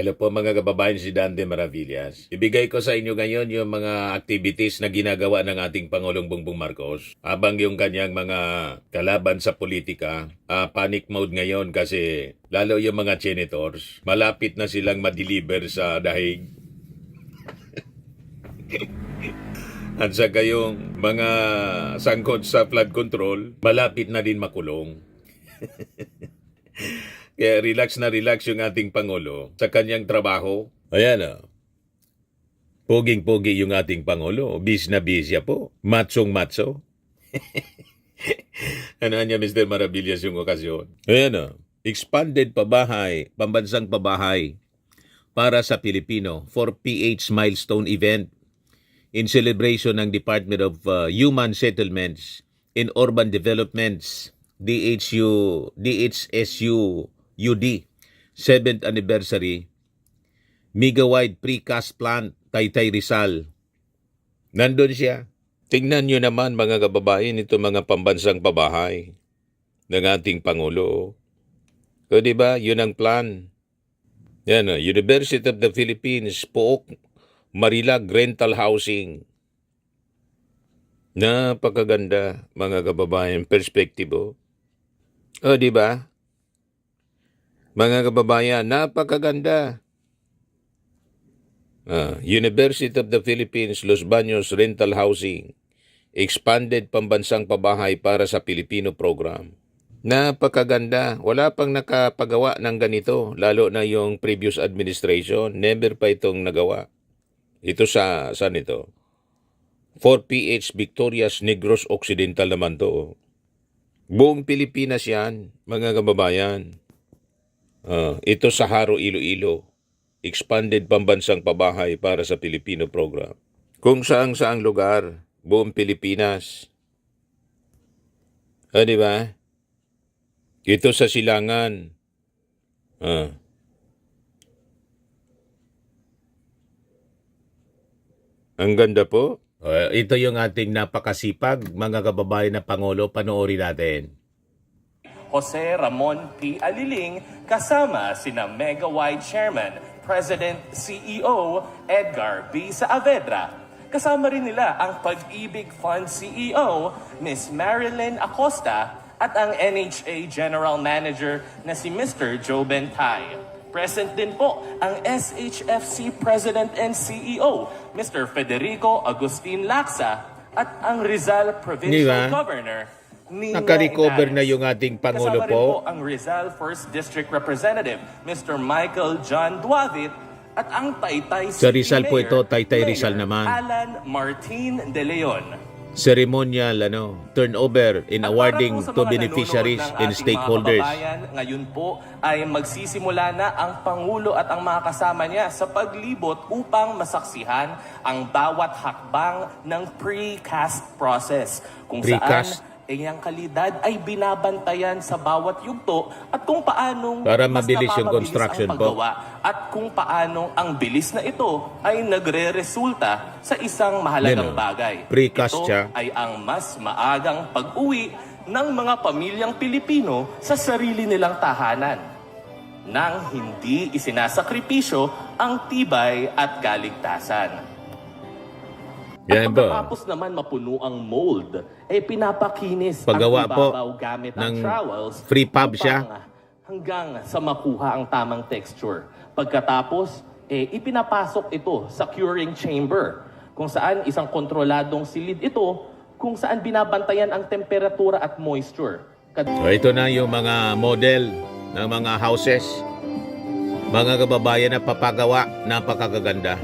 Hello po mga kababayan, si Dante Maravillas. Ibigay ko sa inyo ngayon yung mga activities na ginagawa ng ating Pangulong Bongbong Marcos. Habang yung kanyang mga kalaban sa politika, panic mode ngayon kasi lalo yung mga senators, malapit na silang ma-deliver sa dahig. At saka yung mga sangkot sa flood control, malapit na din makulong. Kaya relax na relax yung ating Pangulo sa kanyang trabaho. Ayan o. Poging-pogi yung ating Pangulo. Bis na bisya po. Matsong-matso. Ano niya, Mr. Maravillas, yung okasyon. Ayan o. Expanded pabahay, pambansang pabahay para sa Pilipino for PH milestone event in celebration ng Department of Human Settlements and Urban Developments, DHSU-UD 7th anniversary Megawide Precast Plant, Taytay Rizal. Nandun siya. Tingnan nyo naman mga kababayan ito mga pambansang pabahay ng ating Pangulo. O diba, yun ang plan. Yan, University of the Philippines, Pook, Marilag Rental Housing. Napakaganda mga kababayan, perspektibo. O diba? Mga kababayan, napakaganda. University of the Philippines, Los Baños Rental Housing, expanded pambansang pabahay para sa Pilipino program. Napakaganda. Wala pang nakapagawa ng ganito, lalo na yung previous administration. Never pa itong nagawa. Ito saan ito? 4PH Victorias Negros Occidental naman to. Buong Pilipinas yan, mga kababayan. Ito sa Haro, Iloilo. Expanded pambansang pabahay para sa Pilipino program. Kung saang lugar, buong Pilipinas. Di ba? Ito sa Silangan. Ang ganda po. Ito yung ating napakasipag, mga kababayan na Pangulo. Panoorin natin. Jose Ramon P. Aliling kasama sina Megawide Chairman, President CEO Edgar B. Saavedra. Kasama rin nila ang Pag-ibig Fund CEO Ms. Marilyn Acosta at ang NHA General Manager na si Mr. Joe Bentay. Present din po ang SHFC President and CEO Mr. Federico Agustin Lacsa at ang Rizal Provincial Governor Naka-recover na yung ating Pangulo Kasama rin po ang Rizal 1st District Representative, Mr. Michael John Duavit, at ang Taytay Sa Rizal po Mayor, ito, Taytay Rizal Mayor naman. Alan Martin De Leon. Ceremonial turnover in awarding to beneficiaries and stakeholders. Ngayon po ay magsisimula na ang Pangulo at ang mga kasama niya sa paglibot upang masaksihan ang bawat hakbang ng precast process. Kung saan ang kalidad ay binabantayan sa bawat yugto at kung paanong para mabilis yung construction ang paggawa at kung paanong ang bilis na ito ay nagre-resulta sa isang mahalagang bagay. Precast Ito ay ang mas maagang pag-uwi ng mga pamilyang Pilipino sa sarili nilang tahanan nang hindi isinasakripisyo ang tibay at kaligtasan. At pagkatapos naman mapuno ang mold, pinapakinis paggawa ang ibabaw gamit ang trowels free pub siya hanggang sa makuha ang tamang texture. Pagkatapos, ipinapasok ito sa curing chamber kung saan isang kontroladong silid ito kung saan binabantayan ang temperatura at moisture. So ito na yung mga model ng mga houses. Mga kababayan na papagawa, napakaganda.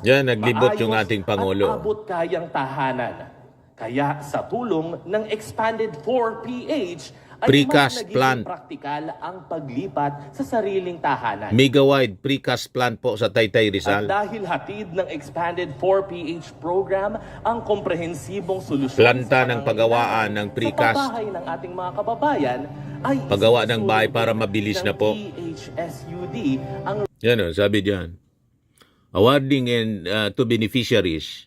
Yan, naglibot yung ating Pangulo. At abot kayang tahanan. Kaya sa tulong ng expanded 4PH ay Precast mas plant. naging praktikal ang paglipat sa sariling tahanan. Megawide Precast Plant po sa Taytay Rizal. At dahil hatid ng expanded 4PH program ang komprehensibong solusyon planta ng paggawaan ng precast. Sa pabahay ng ating mga kababayan ay paggawa ng bahay para mabilis na po. PHSUD ang Yan sabi diyan. Awarding to beneficiaries,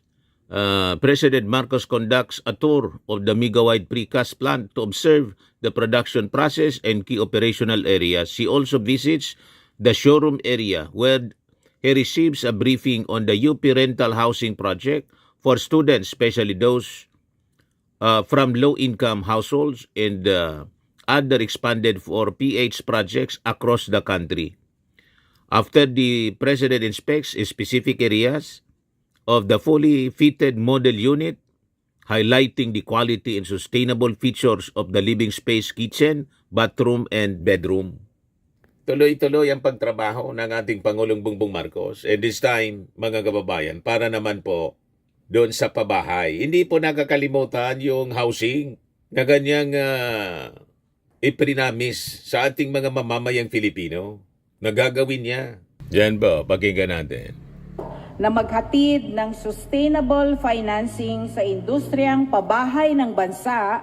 President Marcos conducts a tour of the Megawide Precast Plant to observe the production process and key operational areas. He also visits the showroom area where he receives a briefing on the UP rental housing project for students, especially those from low-income households, and other expanded for PH projects across the country. After the President inspects specific areas of the fully fitted model unit, highlighting the quality and sustainable features of the living space, kitchen, bathroom, and bedroom. Tuloy-tuloy ang pagtrabaho ng ating Pangulong Bongbong Marcos. And this time, mga kababayan, para naman po doon sa pabahay. Hindi po nakakalimutan yung housing na ganyang iprinamis sa ating mga mamamayang Filipino. Nagagawin niya. Diyan po, pakinggan natin. Na maghatid ng sustainable financing sa industriyang pabahay ng bansa,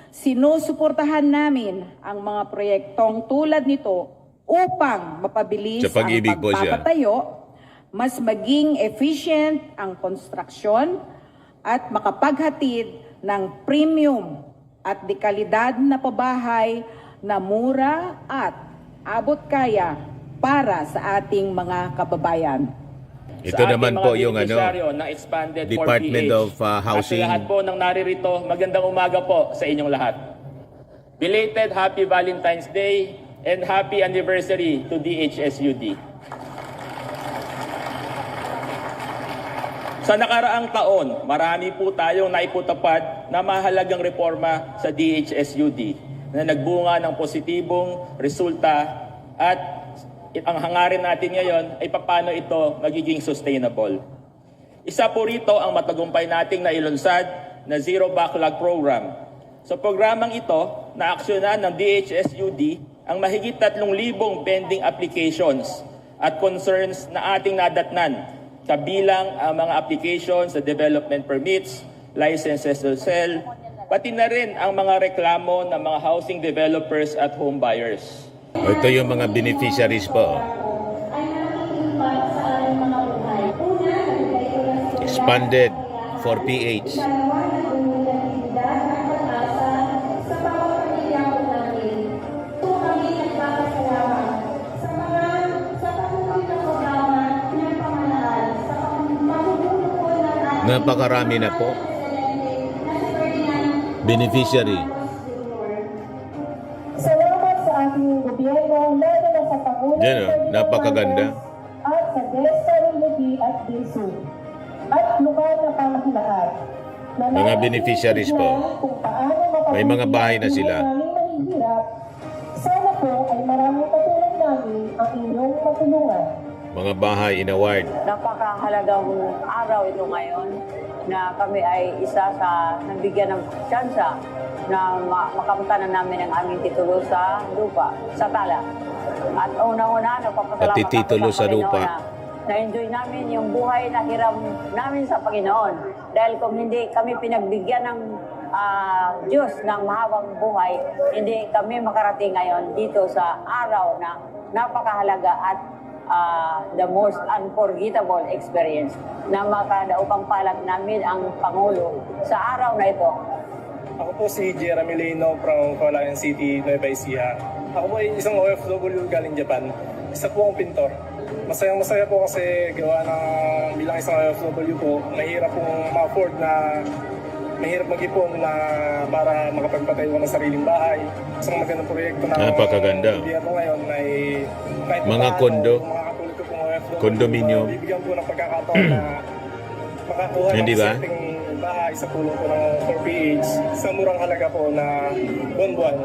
sinusuportahan namin ang mga proyektong tulad nito upang mapabilis Sa pag-ibig ang po siya. pagpapatayo, mas maging efficient ang konstruksyon at makapaghatid ng premium at dekalidad na pabahay na mura at abot kaya para sa ating mga kababayan. Ito Sa naman ating po mga yung beneficiaryo ng Expanded Department 4PH. of Housing. At sa lahat po ng naririto, magandang umaga po sa inyong lahat. Belated Happy Valentine's Day and Happy Anniversary to DHSUD. Sa nakaraang taon, marami po tayong naiputupad na mahalagang reforma sa DHSUD na nagbunga ng positibong resulta, at ang hangarin natin ngayon ay paano ito magiging sustainable. Isa po rito ang matagumpay nating nailunsad na Zero Backlog Program. Sa programang ito, naaksyonan ng DHSUD ang mahigit 3,000 pending applications at concerns na ating nadatnan, kabilang ang mga applications sa development permits, licenses to sell, pati na rin ang mga reklamo ng mga housing developers at home buyers. Ito yung mga beneficiaries po. Expanded for PH. Napakarami na po. Beneficiary. Salamat sa ating gobyerno, lalo na sa Pangulo Yan o, napakaganda. at sa DSWD at DSU at lugar na pamahalaan. Na Mga beneficiaries po. kung paano May mga bahay na sila. ang naming mahihirap. Sana po ay maraming katulad namin ang inyong matulungan. Mga bahay in award. Napakahalagang araw ito ngayon na kami ay isa sa nabigyan ng tsansa na makamtanan namin ang aming titulo sa lupa, sa tala. At unang-una, nagpapasalamat Titulo ako sa Panginoon lupa. na-enjoy namin yung buhay na hiram namin sa Panginoon. Dahil kung hindi kami pinagbigyan ng Diyos ng mahabang buhay, hindi kami makarating ngayon dito sa araw na napakahalaga at the most unforgettable experience na makadaupang palad namin ang Pangulo sa araw na ito. Ako po si Jeremy Leno from Calayan City, Nueva Ecija. Ako po ay isang OFW galing Japan. Isa po akong pintor. Masayang-masaya po kasi gawa ng bilang isang OFW po, mahirap pong ma-afford na mahirap mag-ipon na para makapagpatayo ng sariling bahay. Isang magandang proyekto na Napakaganda. gobyerno ngayon ay kahit Mga paano, kondo. mga katulad ko pong OFW, Condominium. bibigyan po ng pagkakataon na makakuha ng Hindi ba? setting bahay sa tulong po ng 4PH sa murang halaga po na buwan-buwan.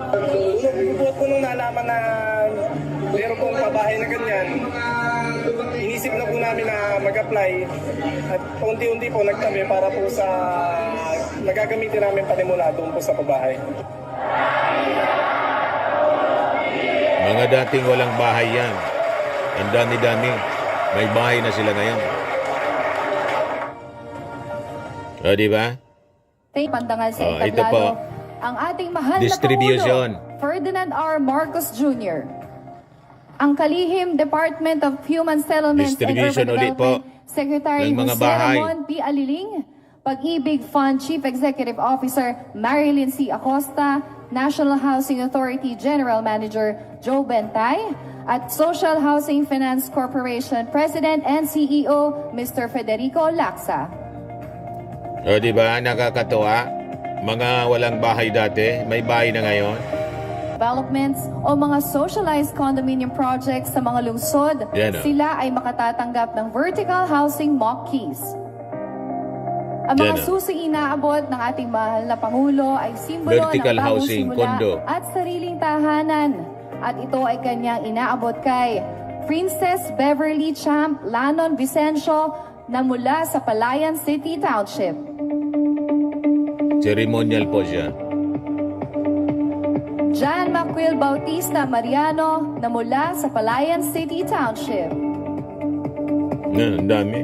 Buot po nung nalaman na meron pong pabahay na ganyan, inisip na po namin na mag-apply at unti-unti po nagtabi para po sa nagagamitin namin panimula doon po sa pabahay. Mga dating walang bahay yan. Ang dami-dami. May bahay na sila ngayon. O, di ba? Pandangal sa ito po. entablado, ang ating mahal Distribution. na Pangulo, Ferdinand R. Marcos Jr. Ang kalihim Department of Human Settlements and Distribution Urban ulit po Development Secretary ng mga Jose bahay. Ramon P. Aliling, Pag-ibig Fund Chief Executive Officer Marilyn C. Acosta, National Housing Authority General Manager Joe Bentay, at Social Housing Finance Corporation President and CEO Mr. Federico Lacsa. O di ba, nakakatuwa? Mga walang bahay dati, may bahay na ngayon. Developments o mga socialized condominium projects sa mga lungsod, Yan, oh. sila ay makatatanggap ng vertical housing mock keys. Ang Yan, mga oh. susing inaabot ng ating mahal na Pangulo ay simbolo Vertical ng bagong housing, simula condo. at sariling tahanan. At ito ay kanyang inaabot kay Princess Beverly Champ Lanon Vicencio na mula sa Palayan City Township. Ceremonial po siya. John Macuil Bautista Mariano na mula sa Palayan City Township. Ang dami.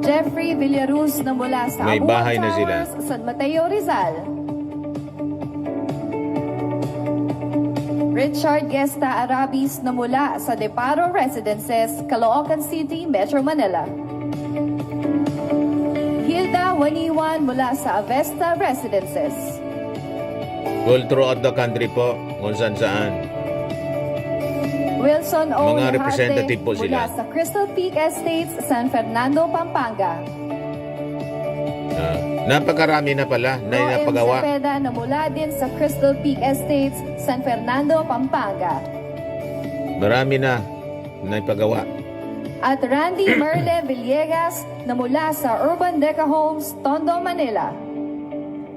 Jeffrey Villaruz na mula sa May Abuang bahay na sila. Towers, San Mateo, Rizal. Richard Gesta Arabis na mula sa Deparo Residences, Caloocan City, Metro Manila. Hilda Waniwan mula sa Avesta Residences. All throughout the country po, kung saan. Wilson O. Mga Lahate representative po sila. mula sa Crystal Peak Estates, San Fernando, Pampanga. Napakarami na pala na Noem napagawa. Cepeda na mula din sa Crystal Peak Estates, San Fernando, Pampanga. Marami na napagawa. At Randy Merle Villegas na mula sa Urban Deca Homes, Tondo, Manila.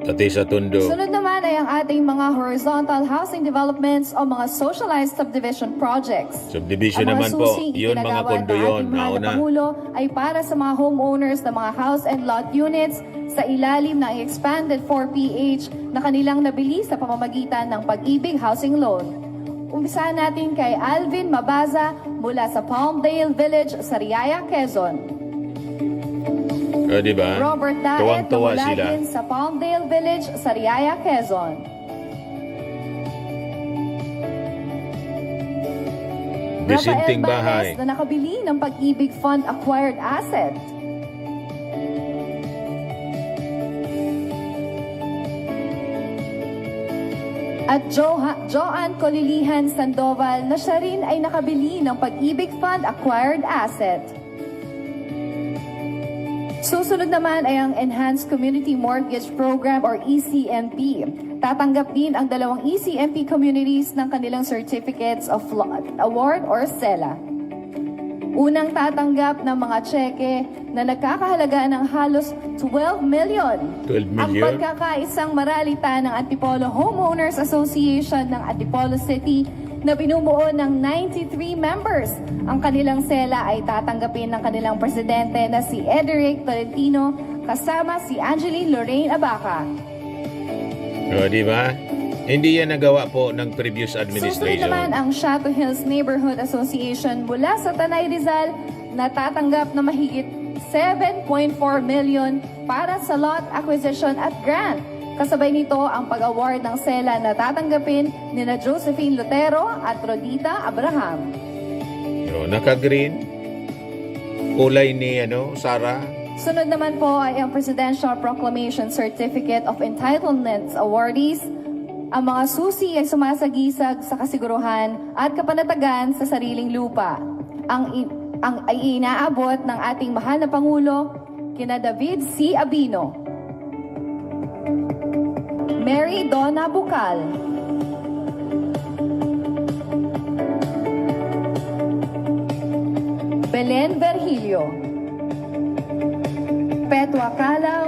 Pati sa Tondo. Sunod naman ay ang ating mga horizontal housing developments o mga socialized subdivision projects. Subdivision Ang mga naman po, susing yun mga iginagawa kondo ng yun, ating mahal na nauna. Pangulo ay para sa mga homeowners ng mga house and lot units sa ilalim ng expanded 4PH na kanilang nabili sa pamamagitan ng Pag-ibig Housing Loan. Umpisahan natin kay Alvin Mabaza mula sa Palmdale Village, Sariaya, Quezon. O, diba? Robert Daet na Tuwang-tuwa mula sila. din sa Palmdale Village, Sariaya, Quezon. Disinteng Rafael bahay. Baez na nakabili ng Pag-ibig Fund acquired asset. At Joanne Colilihan Sandoval na siya rin ay nakabili ng Pag-ibig Fund acquired asset. Susunod naman ay ang Enhanced Community Mortgage Program or ECMP. Tatanggap din ang 2 ECMP communities ng kanilang Certificates of Award or SELA. Unang tatanggap ng mga tseke na nagkakahalaga ng halos 12 million. 12 Ang million? pagkakaisang maralita ng Antipolo Homeowners Association ng Antipolo City na binubuo ng 93 members. Ang kanilang sela ay tatanggapin ng kanilang presidente na si Ederic Tolentino kasama si Angeline Lorraine Abaca. O, diba? Hindi yan nagawa po ng previous Susunod administration. naman ang Shadow Hills Neighborhood Association mula sa Tanay Rizal na tatanggap na mahigit 7.4 million para sa lot acquisition at grant. Kasabay nito ang pag-award ng SELA na tatanggapin ni na Josephine Lutero at Rodita Abraham. O, naka-green. Kulay ni, Sarah. Sunod naman po ay ang Presidential Proclamation Certificate of Entitlements Awardees. Ang mga susi ay sumasagisag sa kasiguruhan at kapanatagan sa sariling lupa. Ay inaabot ng ating mahal na Pangulo, kina David C. Abino, Mary Donna Bucal, Belen Vergilio, Petwa Calaw,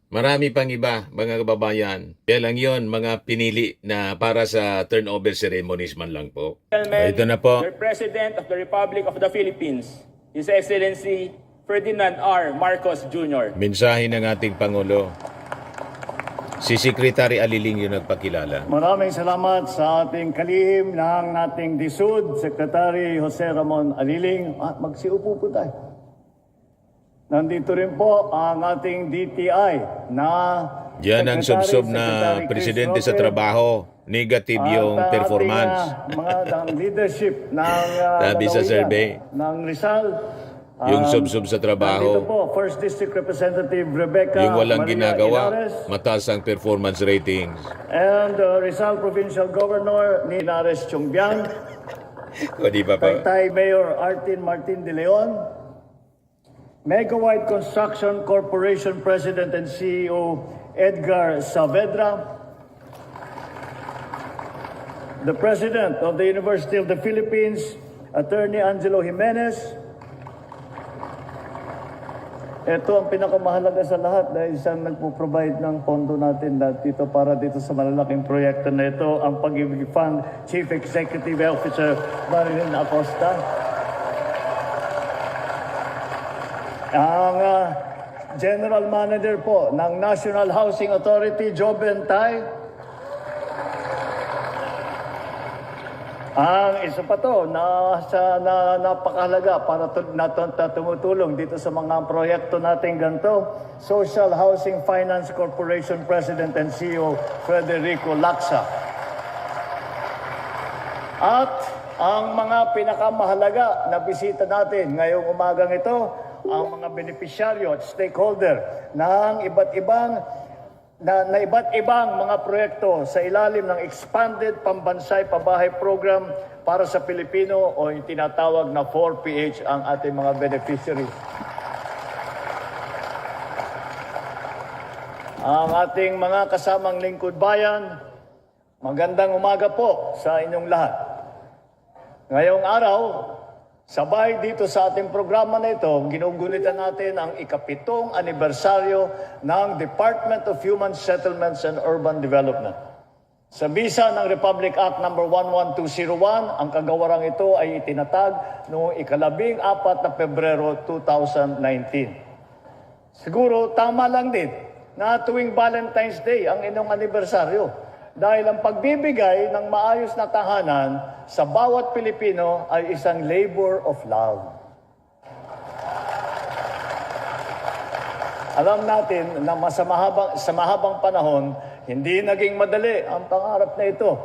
Marami pang iba, mga kababayan. Kaya lang yun, mga pinili na para sa turnover ceremonies man lang po. Gentlemen, Ito na po. the President of the Republic of the Philippines, His Excellency Ferdinand R. Marcos Jr. Mensahe ng ating Pangulo. Si Secretary Aliling yung nagpakilala. Maraming salamat sa ating kalihim ng ating DSUD, Secretary Jose Ramon Aliling. Magsiupo po tayo. Nandito rin po ang ating DTI na Yan ang subsob na presidente sa trabaho. Negative yung performance. Mga leadership ng Sabi sa lalawigan survey. ng Rizal Yung sub-sub sa Nandito trabaho, po, First District Representative Rebecca yung walang Maria ginagawa, Inares, mataas ang performance ratings. and Rizal Provincial Governor ni Inares Chongbian, O di ba pa? Taytay Mayor Artin Martin de Leon, Megawide Construction Corporation President and CEO Edgar Saavedra, the President of the University of the Philippines, Attorney Angelo Jimenez. Ito ang pinakamahalaga sa lahat dahil siyang nagpo-provide ng pondo natin dito para dito sa malalaking proyekto na ito, ang Pag-ibig Fund Chief Executive Officer Marilyn Acosta. Ang General Manager po ng National Housing Authority, Joe Bentay. Ang isa pa to na napakahalaga para tumutulong dito sa mga proyekto natin ganito, Social Housing Finance Corporation President and CEO Federico Lacsa. At ang mga pinakamahalaga na bisita natin ngayong umagang ito, ang mga benepisyaryo at stakeholder ng iba't ibang mga proyekto sa ilalim ng Expanded Pambansay Pabahay Program para sa Pilipino o yung tinatawag na 4PH ang ating mga beneficiaries. Ang ating mga kasamang lingkod bayan, magandang umaga po sa inyong lahat. Ngayong araw, sabay dito sa ating programa na ito, ginugunitan natin ang ika-7 anibersaryo ng Department of Human Settlements and Urban Development. Sa bisa ng Republic Act No. 11201, ang kagawarang ito ay itinatag noong ika-14 na Pebrero 2019. Siguro tama lang din na tuwing Valentine's Day ang inyong anibersaryo dahil ang pagbibigay ng maayos na tahanan sa bawat Pilipino ay isang labor of love. Alam natin na sa mahabang panahon, hindi naging madali ang pangarap na ito.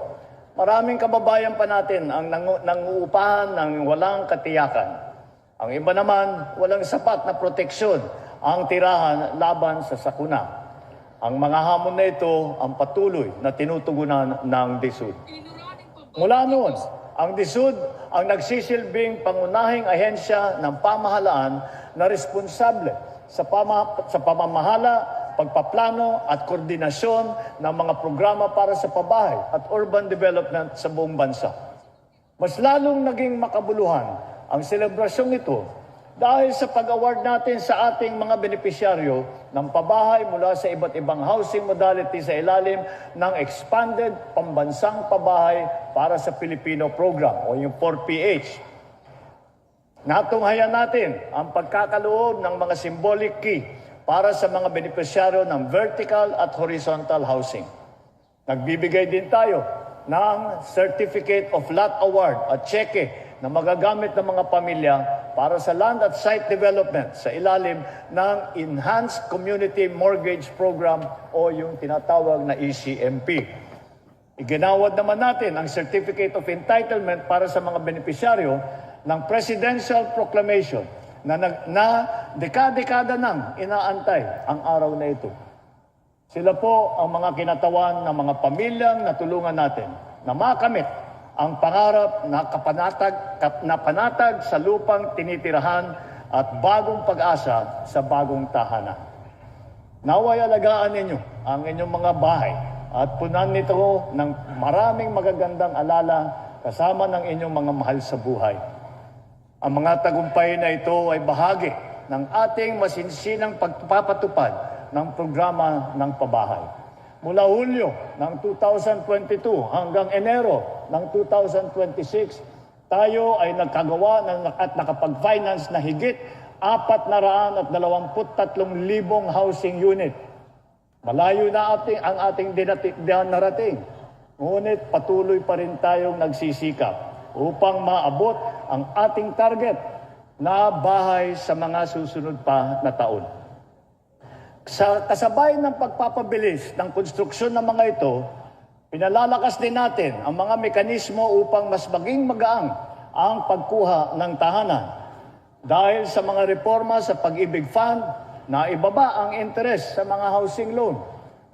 Maraming kababayan pa natin ang nanguupahan ng walang katiyakan. Ang iba naman, walang sapat na proteksyon ang tirahan laban sa sakuna. Ang mga hamon na ito ang patuloy na tinutugunan ng DSUD. Mula noon, ang DSUD ang nagsisilbing pangunahing ahensya ng pamahalaan na responsable sa pamamahala, pagpaplano at koordinasyon ng mga programa para sa pabahay at urban development sa buong bansa. Mas lalong naging makabuluhan ang selebrasyong ito dahil sa pag-award natin sa ating mga benepisyaryo ng pabahay mula sa iba't ibang housing modality sa ilalim ng Expanded Pambansang Pabahay para sa Pilipino Program o yung 4PH. Natunghayan natin ang pagkakaloob ng mga symbolic key para sa mga benepisyaryo ng vertical at horizontal housing. Nagbibigay din tayo ng Certificate of Lot Award at cheque na magagamit ng mga pamilya para sa land at site development sa ilalim ng Enhanced Community Mortgage Program o yung tinatawag na ECMP. Iginawad naman natin ang Certificate of Entitlement para sa mga benepisyaryo ng Presidential Proclamation na dekada-dekada nang inaantay ang araw na ito. Sila po ang mga kinatawan ng mga pamilyang natulungan natin na makamit ang pangarap na panatag sa lupang tinitirahan at bagong pag-asa sa bagong tahanan. Naway alagaan ninyo ang inyong mga bahay at punan nito ng maraming magagandang alala kasama ng inyong mga mahal sa buhay. Ang mga tagumpay na ito ay bahagi ng ating masinsinang pagpapatupad ng programa ng pabahay. Mula Hulyo ng 2022 hanggang Enero ng 2026, tayo ay nagkagawa at nakapag-finance na higit 423,000 housing unit. Malayo na ang ating narating. Ngunit patuloy pa rin tayong nagsisikap upang maabot ang ating target na bahay sa mga susunod pa na taon. Sa kasabay ng pagpapabilis ng konstruksyon ng mga ito, pinalalakas din natin ang mga mekanismo upang mas maging magaang ang pagkuha ng tahanan. Dahil sa mga reforma sa Pag-ibig Fund, na ibaba ang interest sa mga housing loan.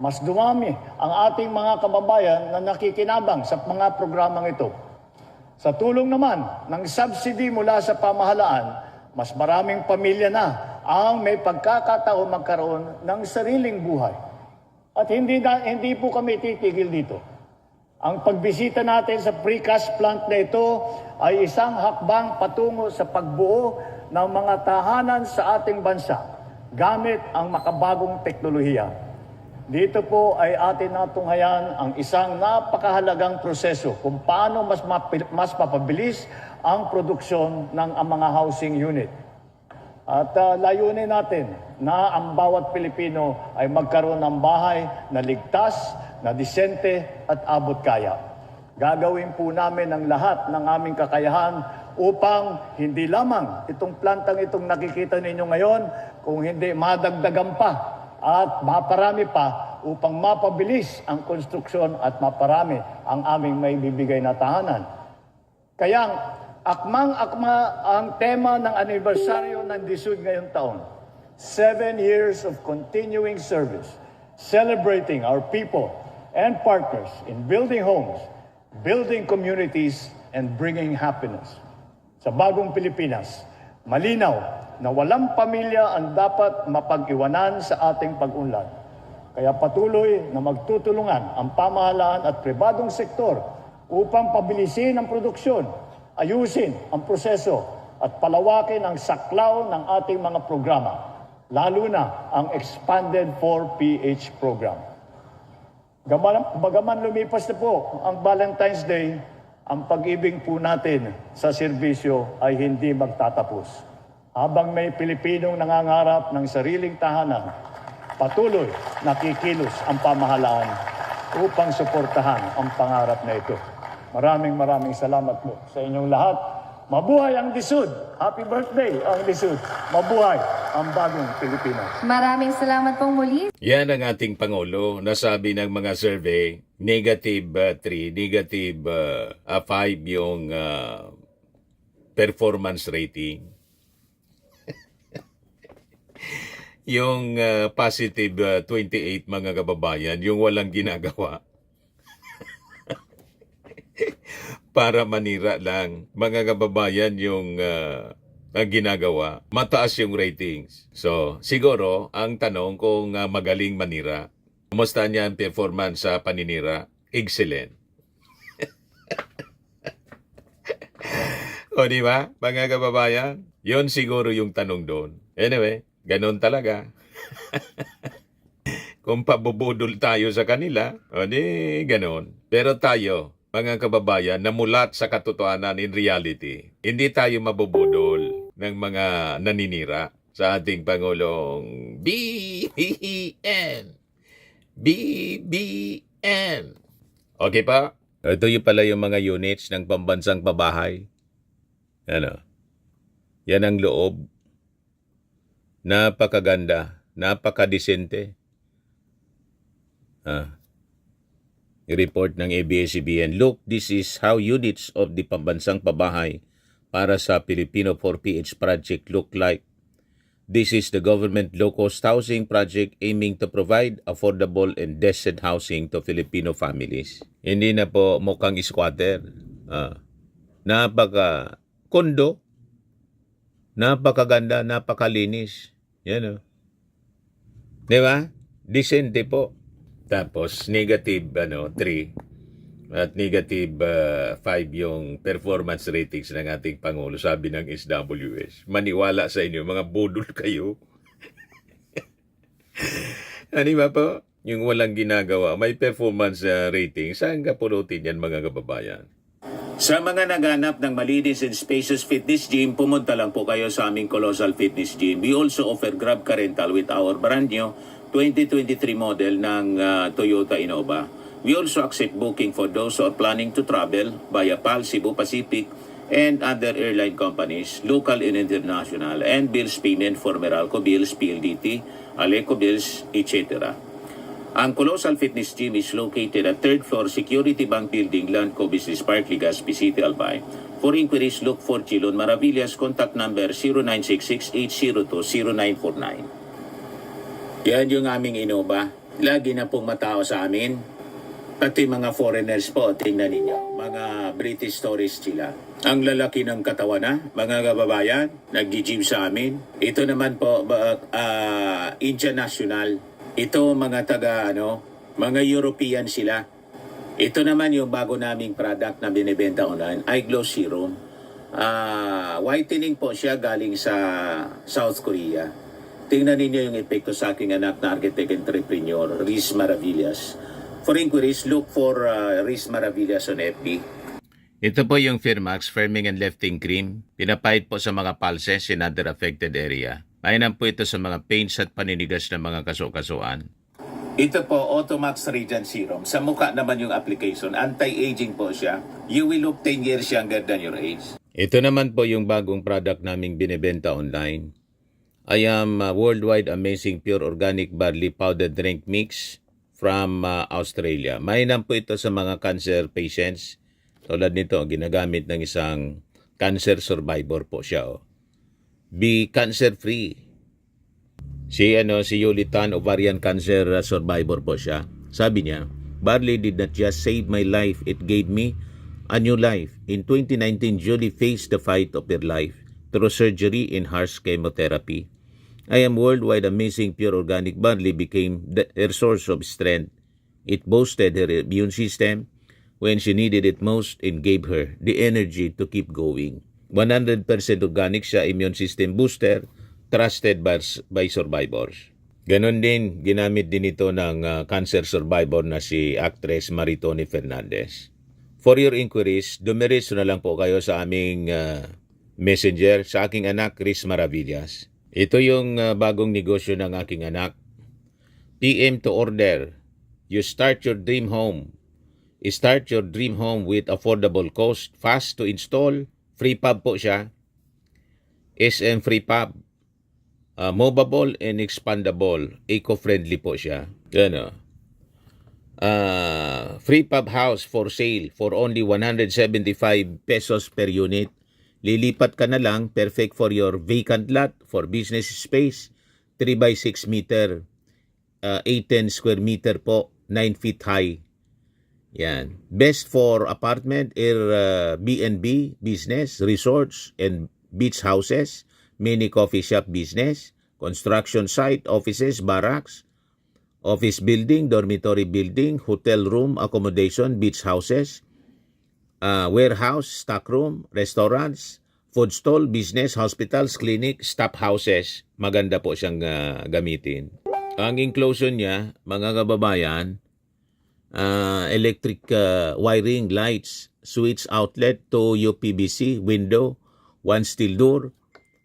Mas dumami ang ating mga kababayan na nakikinabang sa mga programang ito. Sa tulong naman ng subsidy mula sa pamahalaan, mas maraming pamilya na ang may pagkakataon magkaroon ng sariling buhay. At hindi po kami titigil dito. Ang pagbisita natin sa precast plant na ito ay isang hakbang patungo sa pagbuo ng mga tahanan sa ating bansa gamit ang makabagong teknolohiya. Dito po ay atin natunghayan ang isang napakahalagang proseso kung paano mas mapabilis ang produksyon ng mga housing unit. At layunin natin na ang bawat Pilipino ay magkaroon ng bahay na ligtas, na disente at abot kaya. Gagawin po namin ang lahat ng aming kakayahan upang hindi lamang itong plantang itong nakikita ninyo ngayon, kung hindi madagdagan pa at maparami pa upang mapabilis ang konstruksyon at maparami ang aming may bibigay na tahanan. Kaya akmang-akma ang tema ng anibersaryo ng DSUD ngayong taon. 7 years of continuing service, celebrating our people and partners in building homes, building communities, and bringing happiness. Sa bagong Pilipinas, malinaw na walang pamilya ang dapat mapag-iwanan sa ating pag-unlad. Kaya patuloy na magtutulungan ang pamahalaan at pribadong sektor upang pabilisin ang produksyon, ayusin ang proseso at palawakin ang saklaw ng ating mga programa, lalo na ang Expanded 4PH program. Bagaman lumipas na po ang Valentine's Day, ang pag-ibig po natin sa serbisyo ay hindi magtatapos. Habang may Pilipinong nangangarap ng sariling tahanan, patuloy nakikilos ang pamahalaan upang suportahan ang pangarap na ito. Maraming salamat po sa inyong lahat. Mabuhay ang DSUD! Happy birthday ang DSUD! Mabuhay ang bagong Pilipinas! Maraming salamat pong muli. Yan ang ating Pangulo. Nasabi ng mga survey, negative 3, negative 5 yung performance rating. Yung positive 28 mga kababayan, yung walang ginagawa. Para manira lang. Mga kababayan yung ang ginagawa. Mataas yung ratings. So, siguro, ang tanong kung magaling manira. Kumusta niya ang performance sa paninira? Excellent. O, di ba? Mga kababayan, yun siguro yung tanong doon. Anyway, ganon talaga. Kung pabubudol tayo sa kanila, o di ganon. Pero tayo, mga kababayan, namulat sa katotohanan in reality, hindi tayo mabubudol ng mga naninira sa ating Pangulong BBN. BBN. Okay pa? Ito yung pala yung mga units ng pambansang pabahay. Ano? Yan ang loob. Napakaganda. Napakadesente. I-report ng ABS-CBN, look, this is how units of the pambansang pabahay para sa Filipino 4PH project look like. This is the government low-cost housing project aiming to provide affordable and decent housing to Filipino families. Hindi na po mukhang squatter. Napaka-kondo. Napakaganda, napakalinis. Yan o. Diba? Decente po. Tapos, negative 3 at negative 5 yung performance ratings ng ating Pangulo, sabi ng SWS. Maniwala sa inyo, mga budol kayo. Ano ba po? Yung walang ginagawa, may performance rating. Saan ka punutin yan, mga kababayan? Sa mga naghanap ng malinis and spacious fitness gym, pumunta lang po kayo sa aming Colossal Fitness Gym. We also offer Grab Car Rental with our brand new 2023 model ng Toyota Innova. We also accept booking for those who are planning to travel via PAL, Cebu Pacific, and other airline companies, local and international, and bills payment for Meralco Bills, PLDT, Aleco Bills, etc. Ang Colossal Fitness Gym is located at 3rd floor Security Bank Building, Landco Business Park, Legazpi City, Albay. For inquiries, look for Chilon Maravillas. Contact number 0966-802-0949. Yan yung aming Innova. Lagi na pong matao sa amin. Pati mga foreigners po, tingnan ninyo. Mga British tourists sila. Ang lalaki ng katawan na, mga kababayan, nag-gym sa amin. Ito naman po, Indian National. Ito mga mga European sila. Ito naman yung bago naming product na binibenta online, iGlow Serum. Whitening po siya galing sa South Korea. Tingnan ninyo yung epekto sa aking anak na architect entrepreneur, Riz Maravillas. For inquiries, look for Riz Maravillas on FB. Ito po yung Firmax Firming and Lifting Cream. Pinapahid po sa mga pulses in other affected area. Mainam po ito sa mga pains at paninigas ng mga kaso-kasuan. Ito po, Automax Radiant Serum. Sa mukha naman yung application. Anti-aging po siya. You will look 10 years younger than your age. Ito naman po yung bagong product naming binibenta online. I am Worldwide Amazing Pure Organic Barley Powder Drink Mix from Australia. Mainam po ito sa mga cancer patients. Tulad nito, ginagamit ng isang cancer survivor po siya. Be cancer-free. Si Yulitan, ovarian cancer survivor po siya. Sabi niya, barley did not just save my life, it gave me a new life. In 2019, Julie faced the fight of her life through surgery and harsh chemotherapy. I am Worldwide Amazing Pure Organic Barley became her source of strength. It boosted her immune system when she needed it most and gave her the energy to keep going. 100% organic siya, immune system booster, trusted by survivors. Ganon din, ginamit din ito ng cancer survivor na si actress Maritoni Fernandez. For your inquiries, dumiretso na lang po kayo sa aming messenger sa aking anak, Riz Maravillas. Ito yung bagong negosyo ng aking anak. PM to order. You start your dream home. Start your dream home with affordable cost, fast to install, free pub po siya. SM free pub. Movable and expandable. Eco-friendly po siya. Free pub house for sale for only 175 pesos per unit. Lilipat ka na lang, perfect for your vacant lot, for business space, 3 by 6 meter, 810 square meter po, 9 feet high. Yan. Best for apartment, B&B, business, resorts, and beach houses, mini coffee shop business, construction site, offices, barracks, office building, dormitory building, hotel room, accommodation, beach houses, warehouse, stockroom, restaurants, food stall, business, hospitals, clinic, staff houses. Maganda po siyang gamitin. Ang inclusion niya, mga kababayan, electric wiring, lights, switch outlet to UPVC, window, one steel door,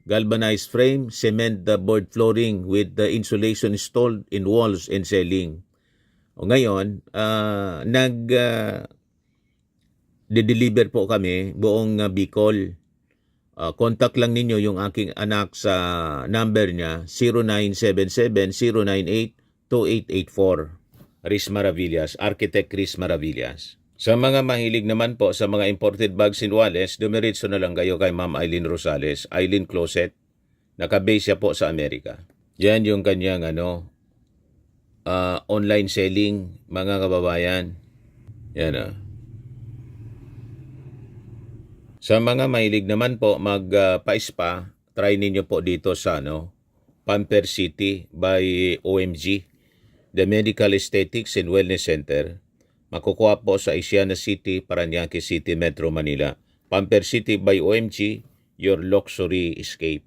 galvanized frame, cement board flooring with the insulation installed in walls and ceiling. O ngayon, de-deliver po kami buong Bicol. Contact lang ninyo yung aking anak sa number niya 0977-098-2884. Riz Maravillas, Architect Riz Maravillas. Sa mga mahilig naman po sa mga imported bags and wallets, dumiretso na lang kayo kay Ma'am Eileen Rosales, Eileen Closet. Nakabase siya po sa Amerika. Yan yung kanyang online selling, mga kababayan. Yan Sa mga mahilig naman po magpa-spa, try ninyo po dito sa Pamper City by OMG, the Medical Aesthetics and Wellness Center. Makukuha po sa Asiana City, Parañaque City, Metro Manila. Pamper City by OMG, your luxury escape.